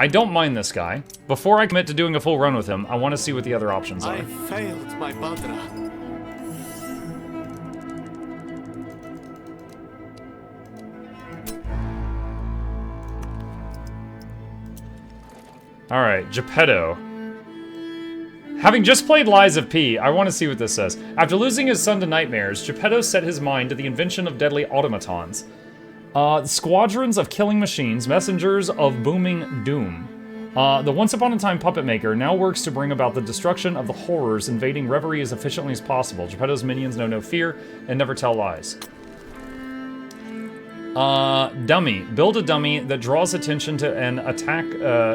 I don't mind this guy. Before I commit to doing a full run with him, I want to see what the other options are. I failed my Badra. Alright, Geppetto. Having just played Lies of P, I want to see what this says. After losing his son to nightmares, Geppetto set his mind to the invention of deadly automatons. Squadrons of killing machines, messengers of booming doom. The once upon a time puppet maker now works to bring about the destruction of the horrors invading reverie as efficiently as possible. Geppetto's minions know no fear and never tell lies. Dummy. Build a dummy that draws attention to an attack,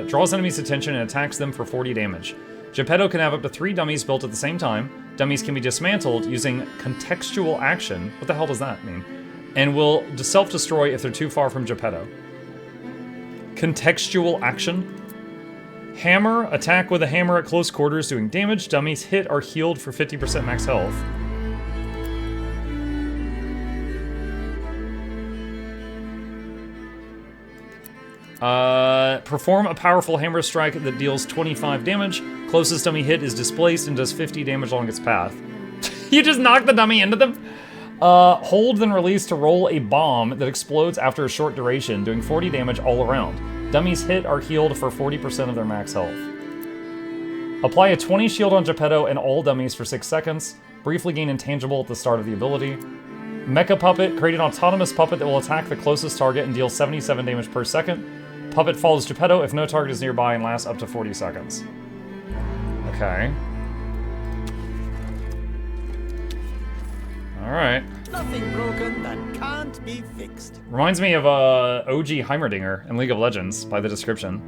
draws enemies' attention and attacks them for 40 damage. Geppetto can have up to 3 dummies built at the same time. Dummies can be dismantled using contextual action. What the hell does that mean? And will self-destroy if they're too far from Geppetto. Contextual action. Hammer. Attack with a hammer at close quarters doing damage. Dummies hit are healed for 50% max health. Perform a powerful hammer strike that deals 25 damage. Closest dummy hit is displaced and does 50 damage along its path. You just knock the dummy into them? Hold then release to roll a bomb that explodes after a short duration, doing 40 damage all around. Dummies hit are healed for 40% of their max health. Apply a 20 shield on Geppetto and all dummies for 6 seconds. Briefly gain intangible at the start of the ability. Mecha Puppet. Create an autonomous puppet that will attack the closest target and deal 77 damage per second. Puppet follows Geppetto if no target is nearby and lasts up to 40 seconds. Okay. Alright. Nothing broken that can't be fixed. Reminds me of OG Heimerdinger in League of Legends by the description.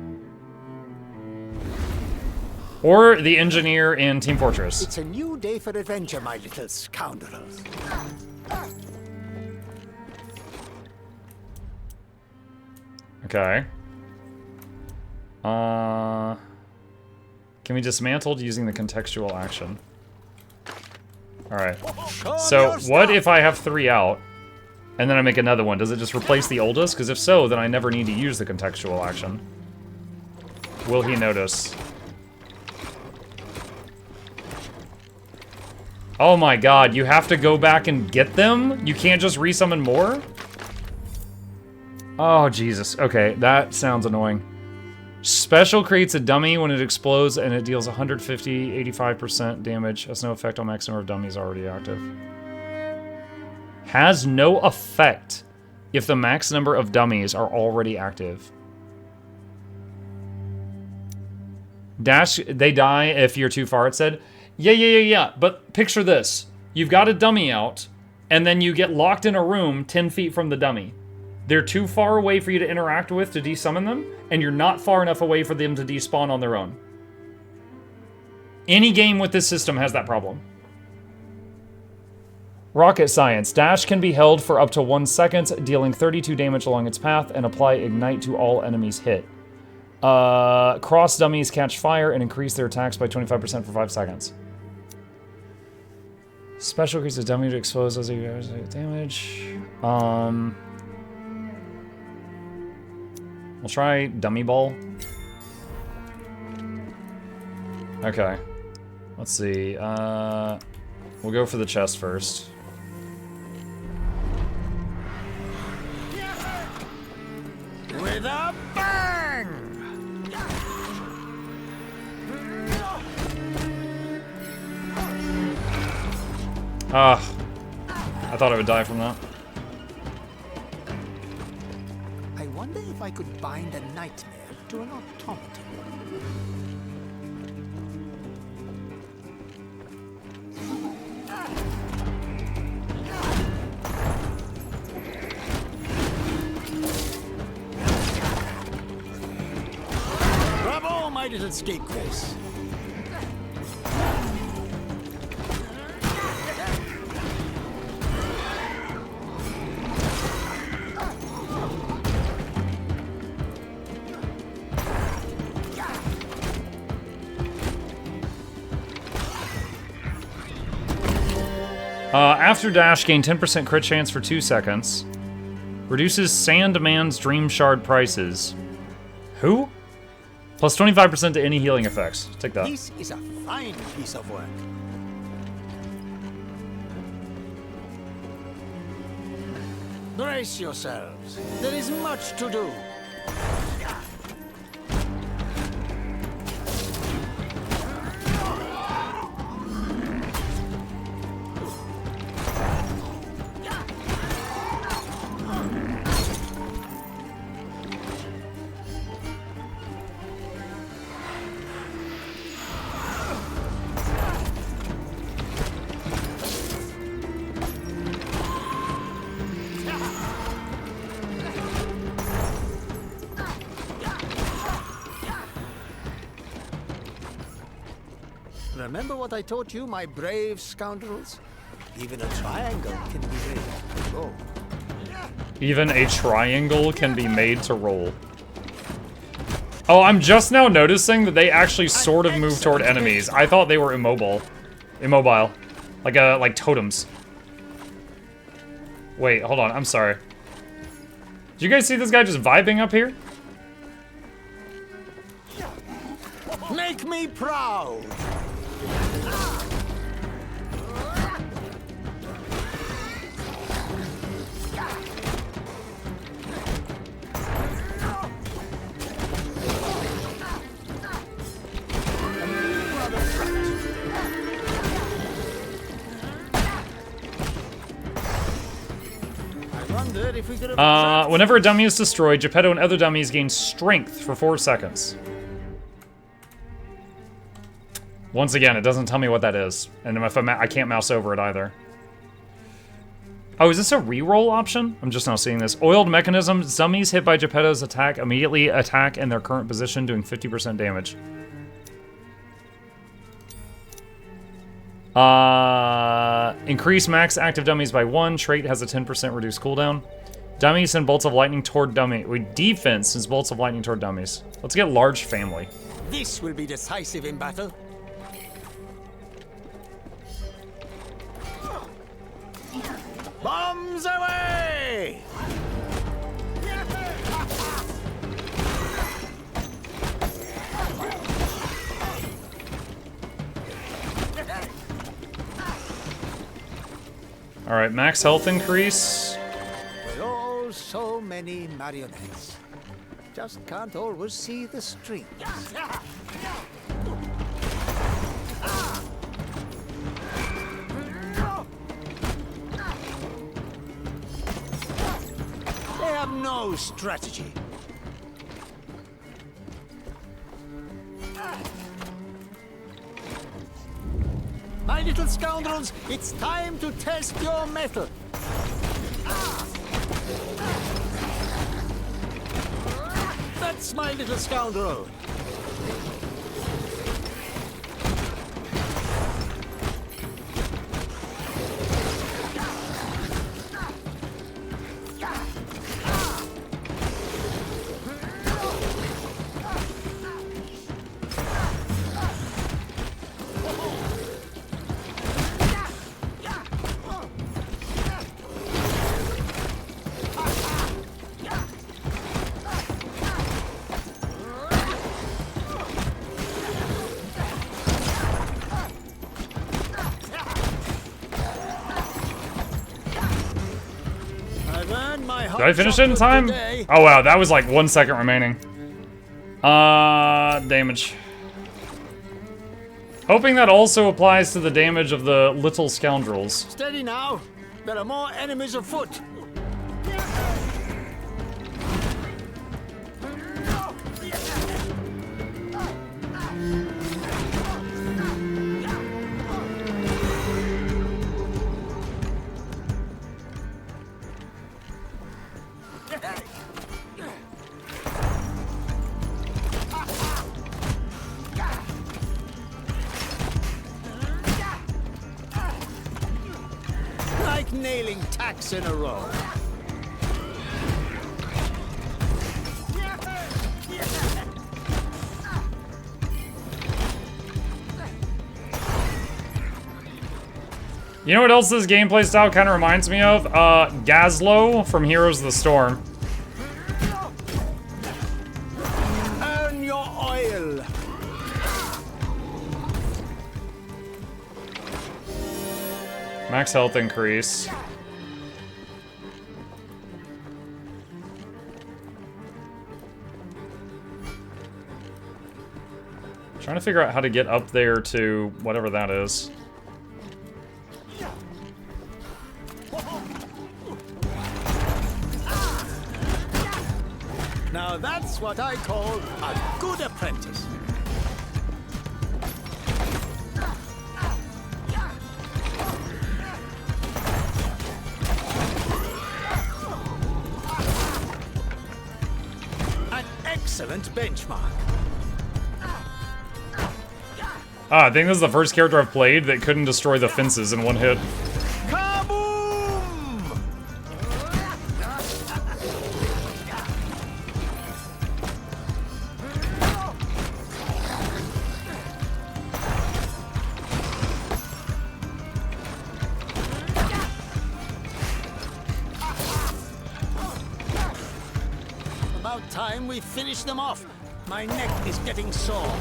Or the engineer in Team Fortress. It's a new day for adventure, my little scoundrels. Okay. Can be dismantled using the contextual action. Alright. So, what if I have 3 out, and then I make another one? Does it just replace the oldest? Because if so, then I never need to use the contextual action. Will he notice? Oh my god, you have to go back and get them? You can't just resummon more? Oh, Jesus. Okay, that sounds annoying. Special creates a dummy when it explodes and it deals 150, 85% damage. Has no effect on max number of dummies already active. Has no effect if the max number of dummies are already active. Dash, they die if you're too far, it said. Yeah. But picture this. You've got a dummy out, and then you get locked in a room 10 feet from the dummy. They're too far away for you to interact with to desummon them, and you're not far enough away for them to despawn on their own. Any game with this system has that problem. Rocket Science. Dash can be held for up to 1 second, dealing 32 damage along its path, and apply Ignite to all enemies hit. Cross dummies catch fire and increase their attacks by 25% for 5 seconds. Special increases dummy to expose as you guys damage. We'll try Dummy Ball. Okay. Let's see. We'll go for the chest first. With a bang! I thought I would die from that. I wonder if I could bind a nightmare to an automaton. Bravo, my little scapegrace. After dash, gain 10% crit chance for 2 seconds. Reduces Sandman's Dream Shard prices. Who? Plus 25% to any healing effects. Take that. This is a fine piece of work. Brace yourselves. There is much to do. Remember what I taught you, my brave scoundrels? Even a triangle can be made to roll. Even a triangle can be made to roll. Oh, I'm just now noticing that they actually sort of move toward enemies. I thought they were immobile. Immobile. Like totems. Wait, hold on, I'm sorry. Did you guys see this guy just vibing up here? Make me proud! Whenever a dummy is destroyed, Geppetto and other dummies gain strength for 4 seconds. Once again, it doesn't tell me what that is. And if I can't mouse over it either. Oh, is this a reroll option? I'm just now seeing this. Oiled mechanism. Dummies hit by Geppetto's attack immediately attack in their current position, doing 50% damage. Increase max active dummies by 1. Trait has a 10% reduced cooldown. Dummies send bolts of lightning toward dummy. Defense sends bolts of lightning toward dummies. Let's get large family. This will be decisive in battle. Bombs away! All right, max health increase. We're all so many marionettes. Just can't always see the strings. They have no strategy. My little scoundrels, it's time to test your mettle. That's my little scoundrel. Did I finish it in time? Oh wow, that was like 1 second remaining. Damage. Hoping that also applies to the damage of the little scoundrels. Steady now. There are more enemies afoot. Like nailing tacks in a row. You know what else this gameplay style kind of reminds me of? Gazlo from Heroes of the Storm. Earn your oil. will. Max health increase. Trying to figure out how to get up there to whatever that is. Now that's what I call a good apprentice. An excellent benchmark. Ah, I think this is the first character I've played that couldn't destroy the fences in one hit. Kaboom! About time we finish them off. My neck is getting sore.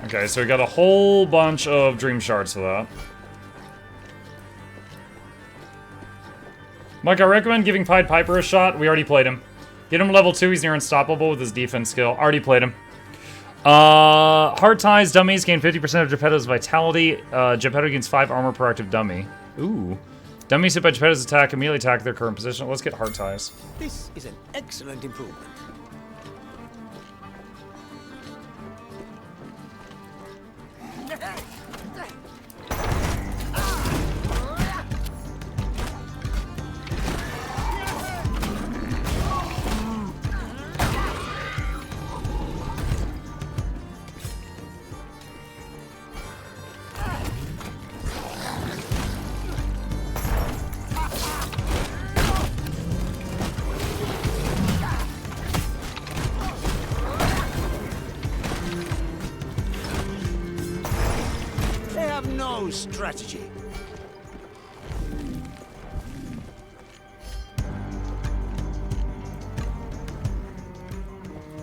Okay, so we got a whole bunch of dream shards for that. Mike, I recommend giving Pied Piper a shot. We already played him. Get him level 2, he's near unstoppable with his defense skill. Already played him. Hard Ties dummies gain 50% of Geppetto's vitality. Geppetto gains 5 armor per active dummy. Ooh. Dummies hit by Geppetto's attack immediately attack their current position. Let's get Hard Ties. This is an excellent improvement. No strategy.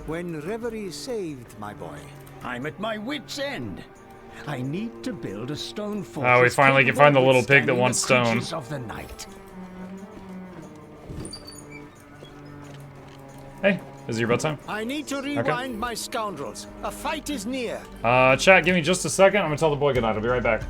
When reverie saved, my boy, I'm at my wit's end. I need to build a stone fortress. Oh, we finally can find the little pig that wants stone. Of the night. Hey, is it your bedtime? I need to rewind my scoundrels. A fight is near. Chat, give me just a second. I'm gonna tell the boy goodnight. I'll be right back.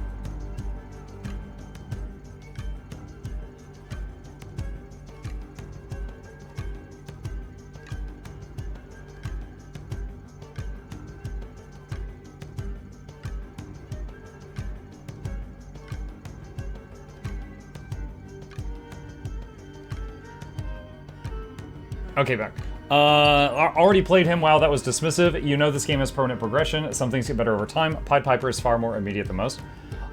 Okay, back. Already played him. Wow, that was dismissive. You know this game has permanent progression. Some things get better over time. Pied Piper is far more immediate than most.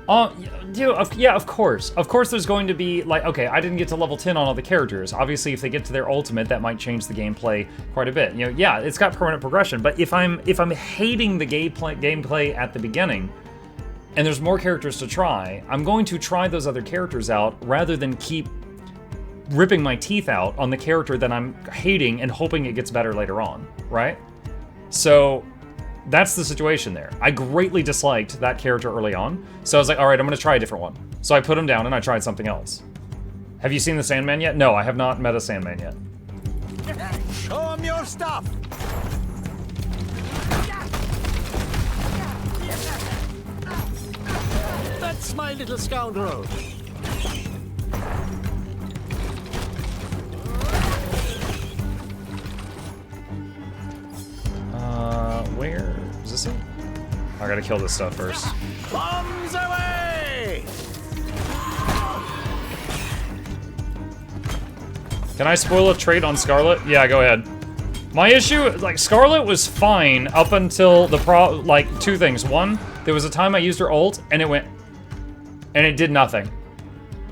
Yeah, of course. Of course there's going to be, like, okay, I didn't get to level 10 on all the characters. Obviously, if they get to their ultimate, that might change the gameplay quite a bit. You know, yeah, it's got permanent progression, but if I'm hating the gameplay at the beginning, and there's more characters to try, I'm going to try those other characters out rather than keep ripping my teeth out on the character that I'm hating and hoping it gets better later on, right? So that's the situation there. I greatly disliked that character early on, so I was like, all right, I'm gonna try a different one. So I put him down and I tried something else. Have you seen the Sandman yet? No, I have not met a Sandman yet. Show him your stuff. That's my little scoundrel. Where is this it? I gotta kill this stuff first. Bombs away! Can I spoil a trait on Scarlet? Yeah, go ahead. My issue, like, Scarlet was fine up until the two things. One, there was a time I used her ult, and it did nothing.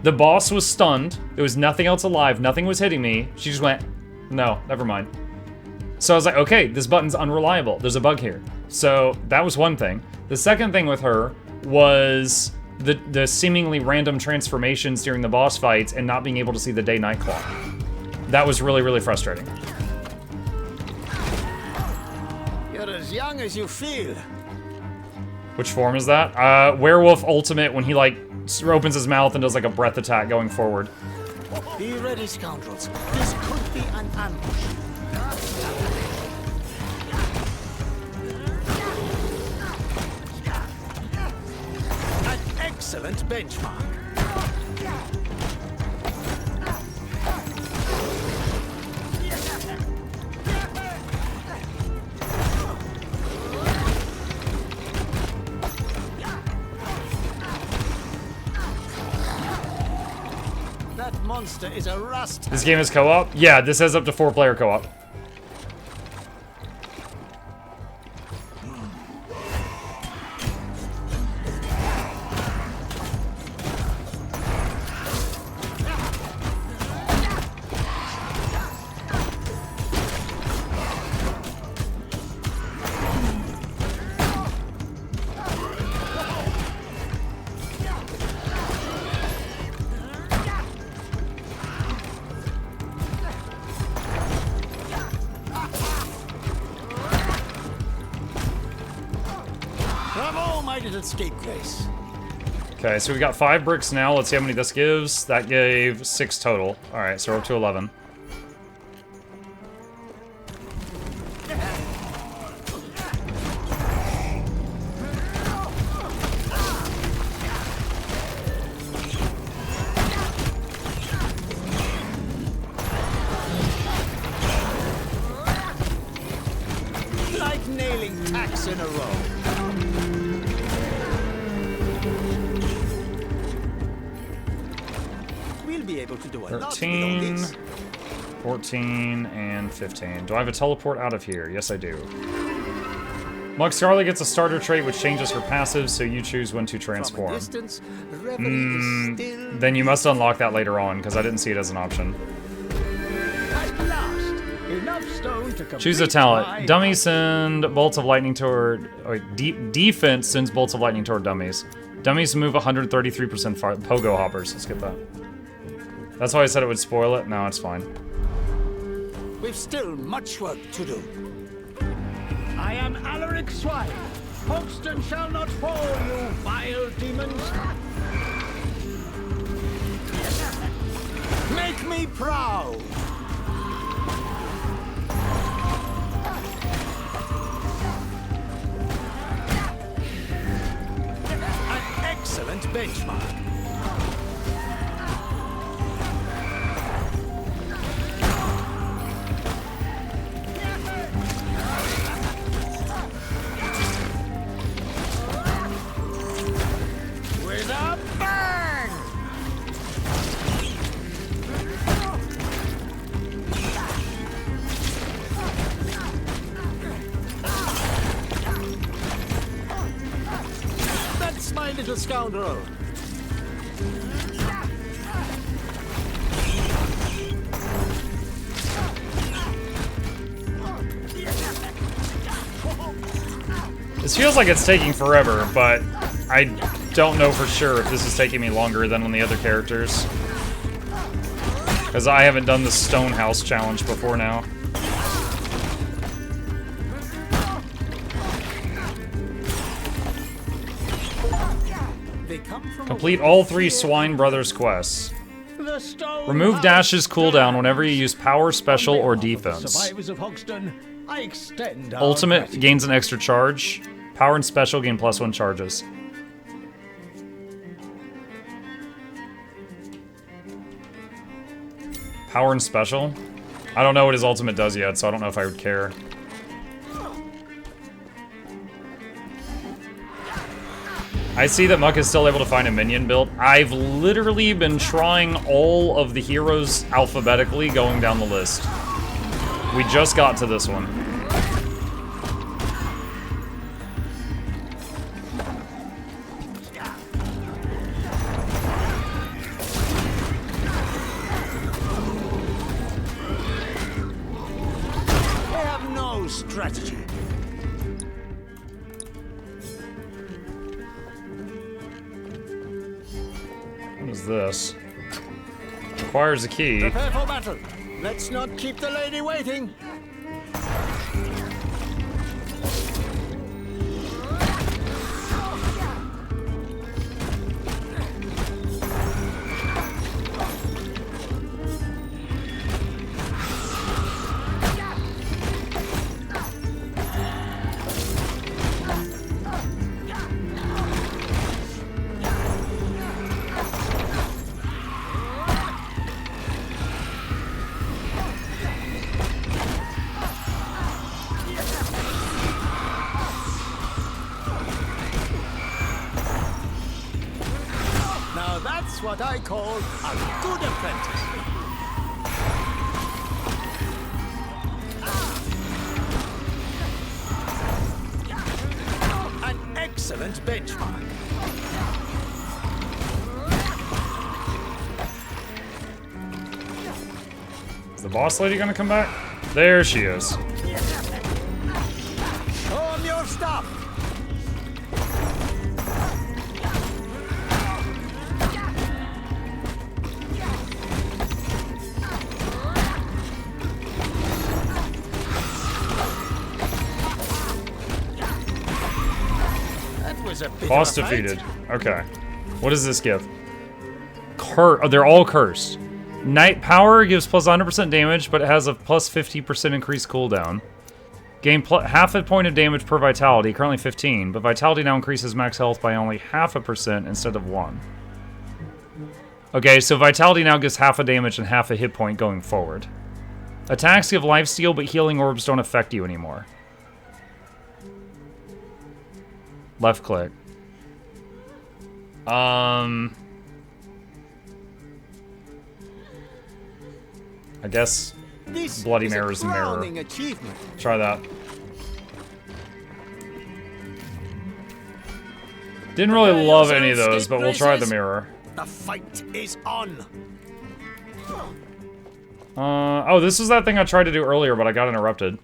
The boss was stunned. There was nothing else alive. Nothing was hitting me. She just went, no, never mind. So I was like, okay, this button's unreliable. There's a bug here. So that was one thing. The second thing with her was the seemingly random transformations during the boss fights and not being able to see the day-night clock. That was really, really frustrating. You're as young as you feel. Which form is that? Werewolf Ultimate, when he, like, opens his mouth and does, like, a breath attack going forward. Be ready, scoundrels. This could be an ambush. An excellent benchmark. That monster is a rust. This game is co-op? Yeah, this has up to 4-player co-op. Bravo, my little scapegrace. Okay, so we got 5 bricks now. Let's see how many this gives. That gave 6 total. All right, so we're up to 11. Like nailing tacks in a row. We'll be able to do a lot with all 13, this. 14, and 15. Do I have a teleport out of here? Yes, I do. Mug Scarlet gets a starter trait which changes her passive, so you choose when to From a transform. distance, reverie is still Then you must unlock that later on, because I didn't see it as an option. at last. Enough stone to complete Choose a my talent. Dummies send bolts of lightning toward... defense sends bolts of lightning toward dummies. Dummies move 133% far. Pogo hoppers. Let's get that. That's why I said it would spoil it. No, it's fine. We've still much work to do. I am Alaric Swine. Hoxton shall not fall, you vile demons. Make me proud. An excellent benchmark. With a bang! That's my little scoundrel. This feels like it's taking forever, but I don't know for sure if this is taking me longer than on the other characters. Because I haven't done the Stonehouse challenge before now. They come from Complete all 3 Swine Brothers quests. the stone. Remove Dash's cooldown whenever you use power, special, or On behalf of the defense. Survivors of Hoxton, I extend our Ultimate gratitude. gains an extra charge. Power and special gain +1 charges. Power and special? I don't know what his ultimate does yet, so I don't know if I would care. I see that Muck is still able to find a minion build. I've literally been trying all of the heroes alphabetically going down the list. We just got to this one. They have no strategy. What is this? Requires a key. Prepare for battle. Let's not keep the lady waiting. That's what I call a good apprentice. An excellent benchmark. Is the boss lady gonna come back? There she is. Show 'em your stuff. Boss defeated. Okay. What does this give? Oh, they're all cursed. Night Power gives plus 100% damage, but it has a plus 50% increased cooldown. Gain half a point of damage per Vitality, currently 15, but Vitality now increases max health by only 0.5% instead of 1. Okay, so Vitality now gives half a damage and half a hit point going forward. Attacks give lifesteal, but healing orbs don't affect you anymore. Left click. I guess Bloody Mirror's a mirror. Try that. Didn't really love any of those, but we'll try the mirror. The fight is on. Oh, this was that thing I tried to do earlier, but I got interrupted.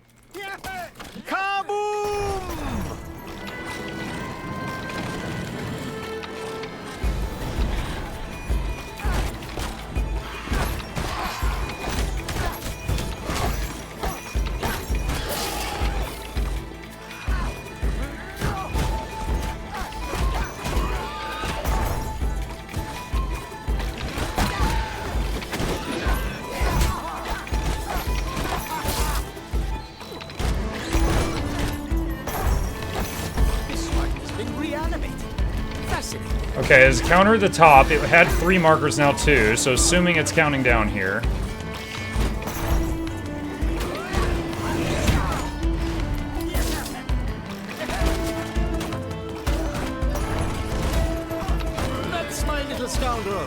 Okay, as counter at the top, it had 3 markers now too, so assuming it's counting down here. That's my little scoundrel.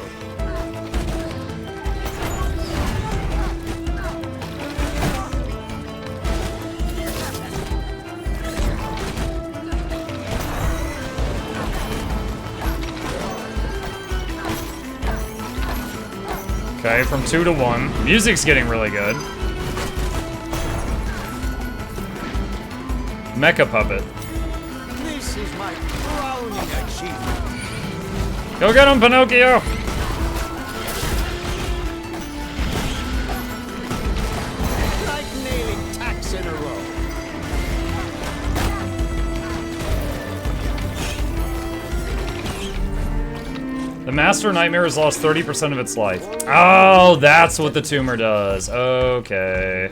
Okay, from 2 to 1. Music's getting really good. Mecha Puppet. This is my crowning achievement. Go get him, Pinocchio! Like nailing tacks in a row. The Master Nightmare has lost 30% of its life. Oh, that's what the tumor does. Okay.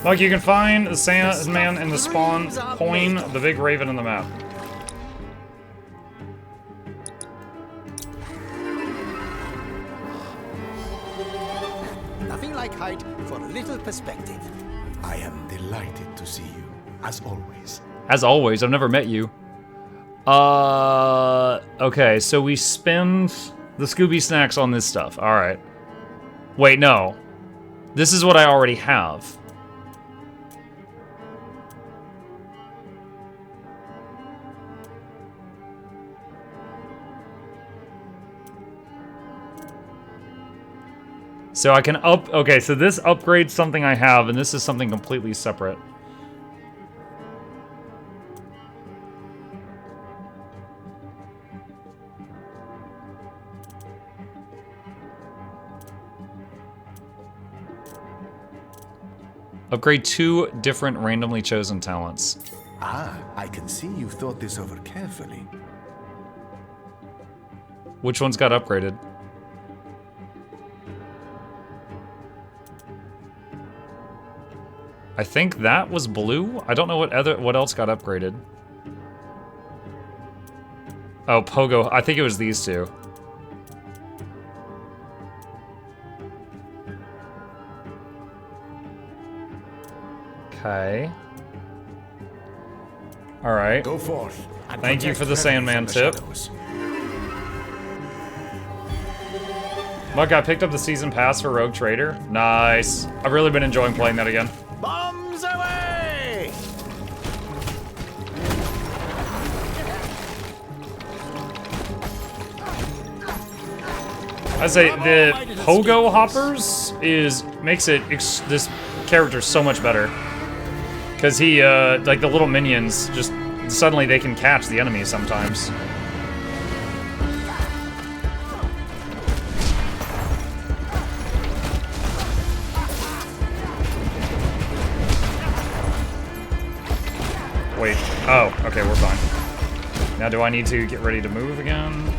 Look, you can find the Sandman in the spawn point, the big raven on the map. Nothing like height for a little perspective. I am delighted to see you, as always. As always, I've never met you. Okay, so we spend the Scooby Snacks on this stuff. Alright. Wait, no. This is what I already have. So I can okay, so this upgrades something I have, and this is something completely separate. Upgrade 2 different randomly chosen talents. Ah, I can see you've thought this over carefully. Which ones got upgraded? I think that was blue. I don't know what else got upgraded. Oh, Pogo. I think it was these two. Okay. All right. Go forth. Thank you for the Sandman tip. Look, I picked up the season pass for Rogue Trader. Nice. I've really been enjoying playing that again. Bombs away! I say the Pogo Hoppers makes this character so much better. Cause he like the little minions just suddenly they can catch the enemy sometimes. Wait. Oh, okay, we're fine. Now do I need to get ready to move again?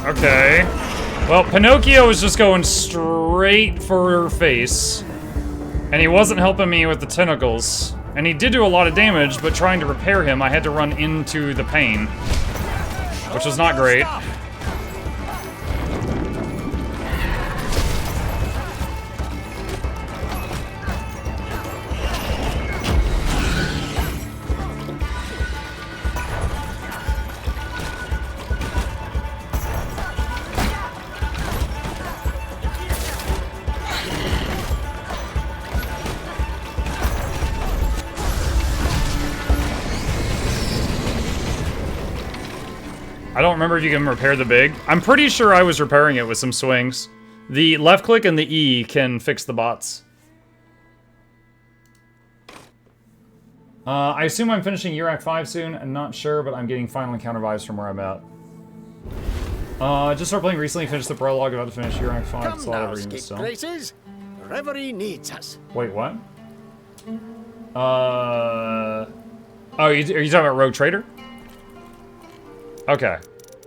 Okay. Well, Pinocchio was just going straight for her face. And he wasn't helping me with the tentacles. And he did do a lot of damage, but trying to repair him, I had to run into the pain. Which was not great. I don't remember if you can repair the big. I'm pretty sure I was repairing it with some swings. The left click and the E can fix the bots. I assume I'm finishing Urak 5 soon. I'm not sure, but I'm getting final encounter vibes from where I'm at. Just started playing recently, finished the prologue, about to finish Urak 5. Come It's a lot now, of reading still. places. Reverie needs us. Wait, what? Oh, are you talking about Rogue Trader? Okay.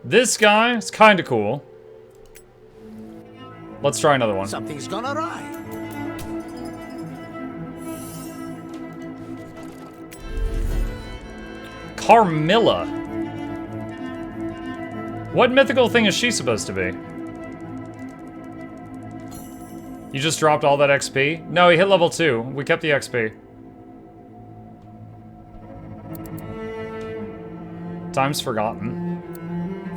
This guy is kind of cool. Let's try another one. Something's gone awry. Carmilla. What mythical thing is she supposed to be? You just dropped all that XP? No, he hit level 2. We kept the XP. Time's forgotten.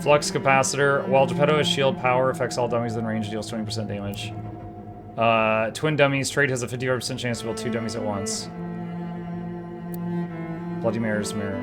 Flux capacitor. While Geppetto has shield power, affects all dummies in range, deals 20% damage. Twin dummies. Trade has a 55% chance to build 2 dummies at once. Bloody Mare's mirror.